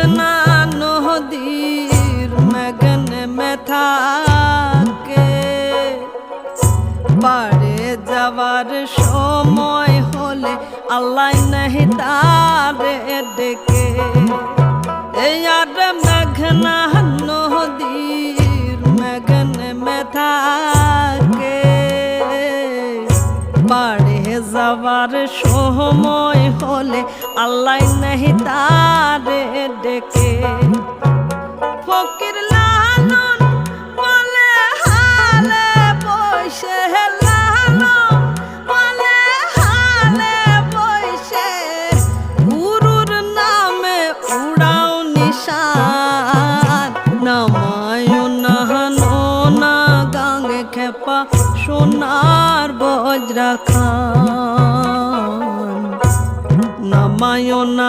মেঘনা নদীর মেঘনে মেথাকে পারে যাবার সময় হলে আল্লাহ নাহি তারে ডেকে। এই আর মেঘনা নদীর মেঘনে মেথাকে পারে যাবার সময় হলে আল্লাহ নাহি তারে ডেকে। ফকির লালন বলে হালে বসে, লালন বলে হালে বসে, গুরুর নামে উড়াও নিশান। নামায় নাহানো না গাঙ্গে খেপা সোনার বজ্রা খান। নামায় না